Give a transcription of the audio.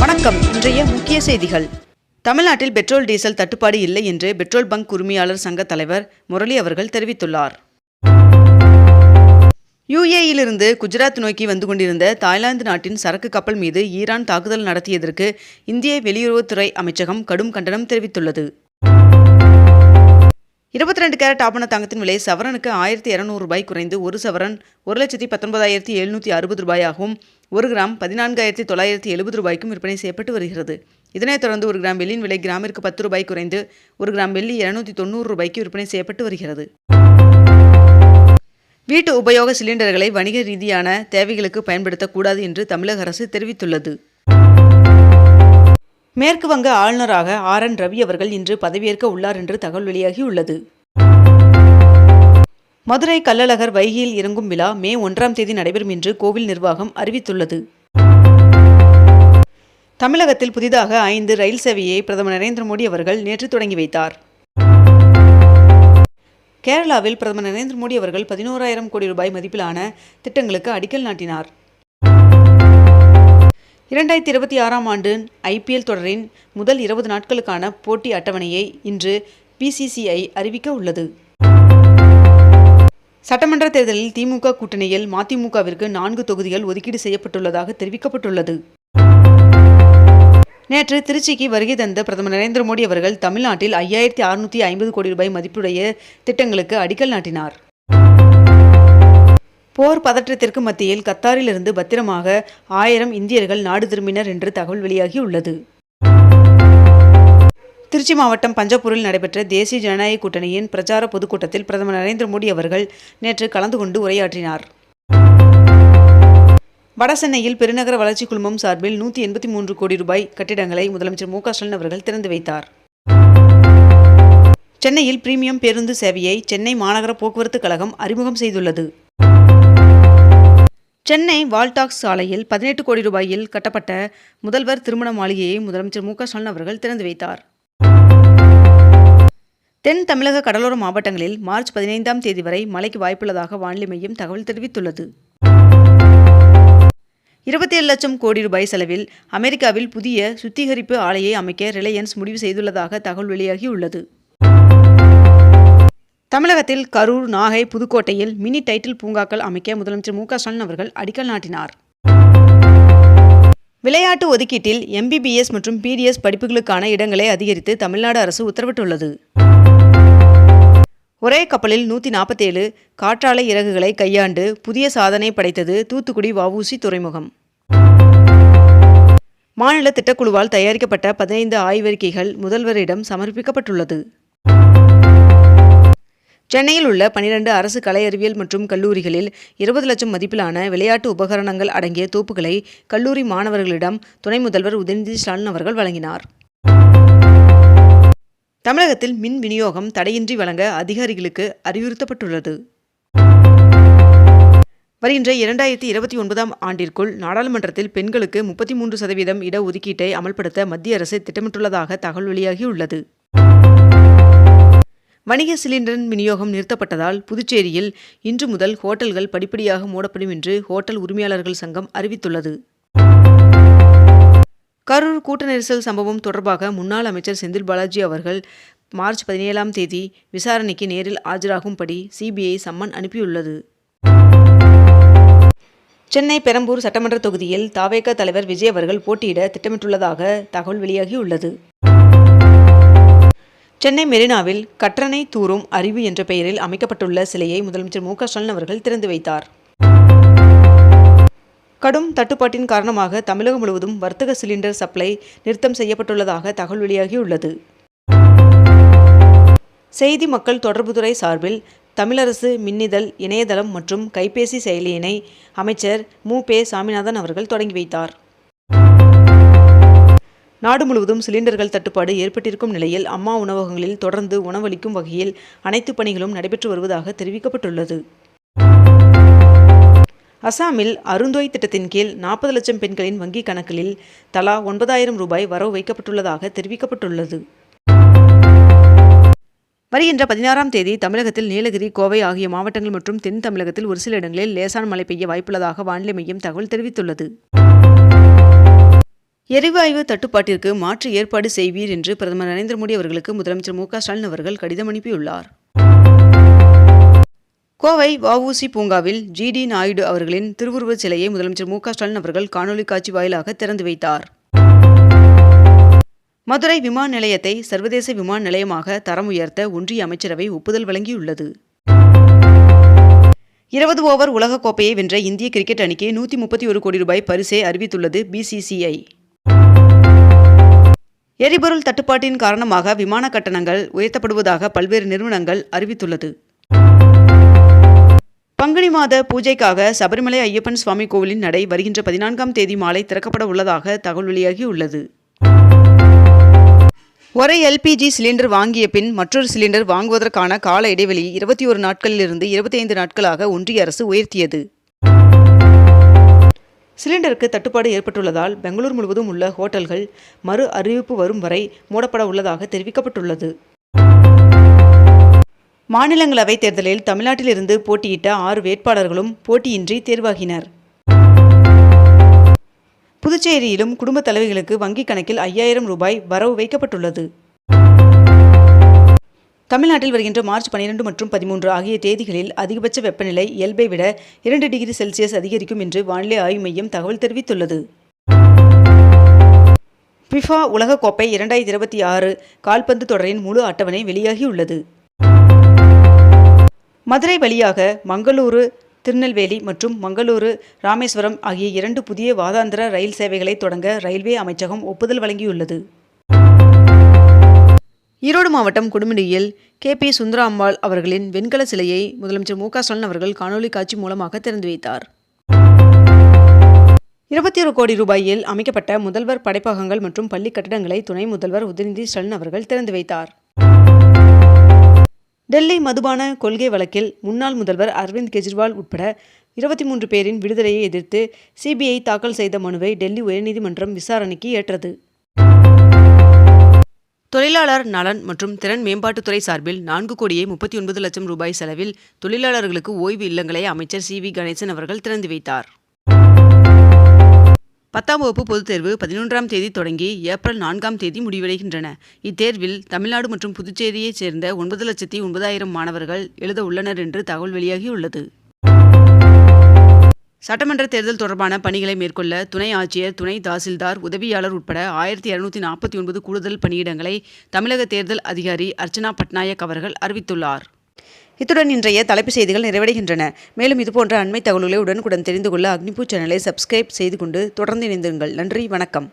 வணக்கம். இன்றைய முக்கிய செய்திகள். தமிழ்நாட்டில் பெட்ரோல் டீசல் தட்டுப்பாடு இல்லை என்று பெட்ரோல் பங்க் உரிமையாளர் சங்க தலைவர் முரளி அவர்கள் தெரிவித்துள்ளார். யுஏஇயிலிருந்து குஜராத் நோக்கி வந்து கொண்டிருந்த தாய்லாந்து நாட்டின் சரக்கு கப்பல் மீது ஈரான் தாக்குதல் நடத்தியதற்கு இந்திய வெளியுறவுத்துறை அமைச்சகம் கடும் கண்டனம் தெரிவித்துள்ளது. 22 கேரட் ஆபண தங்கத்தின் விலை சவரனுக்கு ₹1200 குறைந்து ஒரு சவரன் ₹1,19,760 ஒரு கிராம் ₹14,970 விற்பனை செய்யப்பட்டு வருகிறது. இதனைத் தொடர்ந்து ஒரு கிராம் வெள்ளியின் விலை கிராமிற்கு ₹10 குறைந்து ஒரு கிராம் வெள்ளி ₹290 விற்பனை செய்யப்பட்டு வருகிறது. வீட்டு உபயோக சிலிண்டர்களை வணிக ரீதியான தேவைகளுக்கு பயன்படுத்தக்கூடாது என்று தமிழக அரசு தெரிவித்துள்ளது. மேற்கு வங்க ஆளுநராக RN ரவி அவர்கள் இன்று பதவியேற்க உள்ளார் என்று தகவல் வெளியாகியுள்ளது. மதுரை கள்ளழகர் வைகையில் இறங்கும் விழா மே 1 நடைபெறும் என்று கோவில் நிர்வாகம் அறிவித்துள்ளது. தமிழகத்தில் புதிதாக 5 ரயில் சேவையை பிரதமர் நரேந்திர மோடி அவர்கள் நேற்று தொடங்கி வைத்தார். கேரளாவில் பிரதமர் நரேந்திர மோடி அவர்கள் 11,000 கோடி ரூபாய் மதிப்பிலான திட்டங்களுக்கு அடிக்கல் நாட்டினார். 2026ஆம் ஆண்டு IPL தொடரின் முதல் 20 நாட்களுக்கான போட்டி அட்டவணையை இன்று BCCI அறிவிக்க உள்ளது. சட்டமன்ற தேர்தலில் திமுக கூட்டணியில் மதிமுகவிற்கு 4 தொகுதிகள் ஒதுக்கீடு செய்யப்பட்டுள்ளதாக தெரிவிக்கப்பட்டுள்ளது. நேற்று திருச்சிக்கு வருகை தந்த பிரதமர் நரேந்திர மோடி அவர்கள் தமிழ்நாட்டில் 5,650 கோடி ரூபாய் மதிப்புடைய திட்டங்களுக்கு அடிக்கல் நாட்டினார். போர் பதற்றத்திற்கு மத்தியில் கத்தாரிலிருந்து பத்திரமாக 1000 இந்தியர்கள் நாடு திரும்பினர் என்று தகவல் வெளியாகியுள்ளது. திருச்சி மாவட்டம் பஞ்சப்பூரில் நடைபெற்ற தேசிய ஜனநாயக கூட்டணியின் பிரச்சார பொதுக்கூட்டத்தில் பிரதமர் நரேந்திர மோடி அவர்கள் நேற்று கலந்து கொண்டு உரையாற்றினார். வடசென்னையில் பெருநகர வளர்ச்சி குழுமம் சார்பில் 183 கோடி ரூபாய் கட்டிடங்களை முதலமைச்சர் மு க ஸ்டாலின் அவர்கள் திறந்து வைத்தார். சென்னையில் பிரீமியம் பேருந்து சேவையை சென்னை மாநகர போக்குவரத்து கழகம் அறிமுகம் செய்துள்ளது. சென்னை வால்டாக்ஸ் சாலையில் 18 கோடி ரூபாயில் கட்டப்பட்ட முதல்வர் திருமண மாளிகையை முதலமைச்சர் மு க ஸ்டாலின் அவர்கள் திறந்து வைத்தார். தென் தமிழக கடலோர மாவட்டங்களில் மார்ச் 15 வரை மழைக்கு வாய்ப்புள்ளதாக வானிலை மையம் தகவல் தெரிவித்துள்ளது. 27 லட்சம் கோடி ரூபாய் செலவில் அமெரிக்காவில் புதிய சுத்திகரிப்பு ஆலையை அமைக்க ரிலையன்ஸ் முடிவு செய்துள்ளதாக தகவல் வெளியாகியுள்ளது. தமிழகத்தில் கரூர், நாகை, புதுக்கோட்டையில் மினி டைட்டில் பூங்காக்கள் அமைக்க முதலமைச்சர் மு க ஸ்டாலின் அவர்கள் அடிக்கல் நாட்டினார். விளையாட்டு ஒதுக்கீட்டில் MBBS மற்றும் PDS படிப்புகளுக்கான இடங்களை அதிகரித்து தமிழ்நாடு அரசு உத்தரவிட்டுள்ளது. ஒரே கப்பலில் 147 காற்றாலை இறகுகளை கையாண்டு புதிய சாதனை படைத்தது தூத்துக்குடி வஉசி துறைமுகம். மாநில திட்டக்குழுவால் தயாரிக்கப்பட்ட 15 ஆய்வறிக்கைகள் முதல்வரிடம் சமர்ப்பிக்கப்பட்டுள்ளது. சென்னையில் உள்ள 12 அரசு கலை அறிவியல் மற்றும் கல்லூரிகளில் 20 லட்சம் மதிப்பிலான விளையாட்டு உபகரணங்கள் அடங்கிய தோப்புகளை கல்லூரி மாணவர்களிடம் துணை முதல்வர் உதயநிதி ஸ்டாலின் அவர்கள் வழங்கினார். தமிழகத்தில் மின் விநியோகம் தடையின்றி வழங்க அதிகாரிகளுக்கு அறிவுறுத்தப்பட்டுள்ளது. வருகின்ற 2029ஆம் ஆண்டிற்குள் நாடாளுமன்றத்தில் பெண்களுக்கு 33% இடஒதுக்கீட்டை அமல்படுத்த மத்திய அரசு திட்டமிட்டுள்ளதாக தகவல் வெளியாகியுள்ளது. வணிக சிலிண்டரின் விநியோகம் நிறுத்தப்பட்டதால் புதுச்சேரியில் இன்று முதல் ஹோட்டல்கள் படிப்படியாக மூடப்படும் என்று ஹோட்டல் உரிமையாளர்கள் சங்கம் அறிவித்துள்ளது. கரூர் கூட்ட நெரிசல் சம்பவம் தொடர்பாக முன்னாள் அமைச்சர் செந்தில் பாலாஜி அவர்கள் மார்ச் 17 விசாரணைக்கு நேரில் ஆஜராகும்படி CBI சம்மன் அனுப்பியுள்ளது. சென்னை பெரம்பூர் சட்டமன்ற தொகுதியில் தவேக தலைவர் விஜய் அவர்கள் போட்டியிட திட்டமிட்டுள்ளதாக தகவல் வெளியாகியுள்ளது. சென்னை மெரினாவில் கற்றனை தூரும் அறிவு என்ற பெயரில் அமைக்கப்பட்டுள்ள சிலையை முதலமைச்சர் மு க ஸ்டாலின் அவர்கள் திறந்து வைத்தார். கடும் தட்டுப்பாட்டின் காரணமாக தமிழகம் முழுவதும் வர்த்தக சிலிண்டர் சப்ளை நிறுத்தம் செய்யப்பட்டுள்ளதாக தகவல் வெளியாகியுள்ளது. செய்தி மக்கள் தொடர்புத்துறை சார்பில் தமிழரசு மின்னிதழ் இணையதளம் மற்றும் கைபேசி செயலியினை அமைச்சர் மு பே சாமிநாதன் அவர்கள் தொடங்கி வைத்தார். நாடு முழுவதும் சிலிண்டர்கள் தட்டுப்பாடு ஏற்பட்டிருக்கும் நிலையில் அம்மா உணவகங்களில் தொடர்ந்து உணவளிக்கும் வகையில் அனைத்து பணிகளும் நடைபெற்று வருவதாக தெரிவிக்கப்பட்டுள்ளது. அசாமில் அருந்தோய் திட்டத்தின் கீழ் 40 லட்சம் பெண்களின் வங்கிக் கணக்கில் தலா 9,000 ரூபாய் வரவு வைக்கப்பட்டுள்ளதாக தெரிவிக்கப்பட்டுள்ளது. வருகின்ற 16ஆம் தேதி தமிழகத்தில் நீலகிரி, கோவை ஆகிய மாவட்டங்கள் மற்றும் தென் தமிழகத்தில் ஒரு சில இடங்களில் லேசான மழை பெய்ய வாய்ப்புள்ளதாக வானிலை மையம் தகவல் தெரிவித்துள்ளது. எரிவாயு தட்டுப்பாட்டிற்கு மாற்று ஏற்பாடு செய்வீர் என்று பிரதமர் நரேந்திர மோடி அவர்களுக்கு முதலமைச்சர் மு க ஸ்டாலின் அவர்கள் கடிதம் அனுப்பியுள்ளார். கோவை வ.உ.சி. பூங்காவில் ஜி.டி. நாயுடு அவர்களின் திருவுருவச் சிலையை முதலமைச்சர் மு க ஸ்டாலின் அவர்கள் காணொலி காட்சி வாயிலாக திறந்து வைத்தார். மதுரை விமான நிலையத்தை சர்வதேச விமான நிலையமாக தரம் உயர்த்த ஒன்றிய அமைச்சரவை ஒப்புதல் வழங்கியுள்ளது. 20 ஓவர் உலகக்கோப்பையை வென்ற இந்திய கிரிக்கெட் அணிக்கு 131 கோடி ரூபாய் பரிசை அறிவித்துள்ளது பி.சி.சி.ஐ. எரிபொருள் தட்டுப்பாட்டின் காரணமாக விமான கட்டணங்கள் உயர்த்தப்படுவதாக பல்வேறு நிறுவனங்கள் அறிவித்துள்ளது. பங்குனி மாத பூஜைக்காக சபரிமலை ஐயப்பன் சுவாமி கோவிலின் நடை வருகின்ற 14ஆம் தேதி மாலை திறக்கப்பட உள்ளதாக தகவல் வெளியாகியுள்ளது. ஒரே எல்பிஜி சிலிண்டர் வாங்கிய பின் மற்றொரு சிலிண்டர் வாங்குவதற்கான கால இடைவெளி 21 நாட்களிலிருந்து 25 நாட்களாக ஒன்றிய அரசு உயர்த்தியது. சிலிண்டருக்கு தட்டுப்பாடு ஏற்பட்டுள்ளதால் பெங்களூர் முழுவதும் உள்ள ஹோட்டல்கள் மறு அறிவிப்பு வரும் வரை மூடப்பட உள்ளதாக தெரிவிக்கப்பட்டுள்ளது. மாநிலங்களவை தேர்தலில் தமிழ்நாட்டிலிருந்து போட்டியிட்ட 6 வேட்பாளர்களும் போட்டியின்றி தேர்வாகினர். புதுச்சேரியிலும் குடும்ப தலைவிகளுக்கு வங்கிக் கணக்கில் 5000 ரூபாய் வரவு வைக்கப்பட்டுள்ளது. தமிழ்நாட்டில் வருகின்ற மார்ச் 12 மற்றும் 13 ஆகிய தேதிகளில் அதிகபட்ச வெப்பநிலை இயல்பை விட 2 டிகிரி செல்சியஸ் அதிகரிக்கும் என்று வானிலை ஆய்வு மையம் தகவல் தெரிவித்துள்ளது. ஃபிஃபா உலகக்கோப்பை 2026 கால்பந்து தொடரின் முழு அட்டவணை வெளியாகியுள்ளது. மதுரை வழியாக மங்களூரு, திருநெல்வேலி மற்றும் மங்களூரு, ராமேஸ்வரம் ஆகிய 2 புதிய வாராந்திர ரயில் சேவைகளை தொடங்க ரயில்வே அமைச்சகம் ஒப்புதல் வழங்கியுள்ளது. ஈரோடு மாவட்டம் கொடுமுடியில் கே.பி. சுந்தராம்பாள் அவர்களின் வெண்கல சிலையை முதலமைச்சர் மு க ஸ்டாலின் அவர்கள் காணொலி காட்சி மூலமாக திறந்து வைத்தார். 21 கோடி ரூபாயில் அமைக்கப்பட்ட முதல்வர் படைப்பகங்கள் மற்றும் பள்ளி கட்டிடங்களை துணை முதல்வர் உதயநிதி ஸ்டாலின் அவர்கள் திறந்து வைத்தார். டெல்லி மதுபான கொள்கை வழக்கில் முன்னாள் முதல்வர் அரவிந்த் கெஜ்ரிவால் உட்பட 23 பேரின் விடுதலையை எதிர்த்து சிபிஐ தாக்கல் செய்த மனுவை டெல்லி உயர்நீதிமன்றம் விசாரணைக்கு ஏற்றது. தொழிலாளர் நலன் மற்றும் திறன் மேம்பாட்டுத்துறை சார்பில் 4 கோடியே 39 லட்சம் ரூபாய் செலவில் தொழிலாளர்களுக்கு ஓய்வு இல்லங்களை அமைச்சர் சி.வி. கணேசன் அவர்கள் திறந்து வைத்தார். 10ஆம் வகுப்பு பொதுத் தேர்வு 11ஆம் தேதி தொடங்கி ஏப்ரல் 4ஆம் தேதி முடிவடைகின்றன. இத்தேர்வில் தமிழ்நாடு மற்றும் புதுச்சேரியைச் சேர்ந்த 9,09,000 மாணவர்கள் எழுத உள்ளனர் என்று தகவல் வெளியாகியுள்ளது. சட்டமன்ற தேர்தல் தொடர்பான பணிகளை மேற்கொள்ள துணை ஆட்சியர், துணை தாசில்தார், உதவியாளர் உட்பட 1249 கூடுதல் பணியிடங்களை தமிழக தேர்தல் அதிகாரி அர்ச்சனா பட்நாயக் அவர்கள் அறிவித்துள்ளார். இத்துடன் இன்றைய தலைப்புச் செய்திகள் நிறைவடைகின்றன. மேலும் இதுபோன்ற அண்மை தகவல்களை உடனுக்குடன் தெரிந்து கொள்ள அக்னிபூ சேனலை சப்ஸ்கிரைப் செய்து கொண்டு தொடர்ந்து இணைந்திருங்கள். நன்றி, வணக்கம்.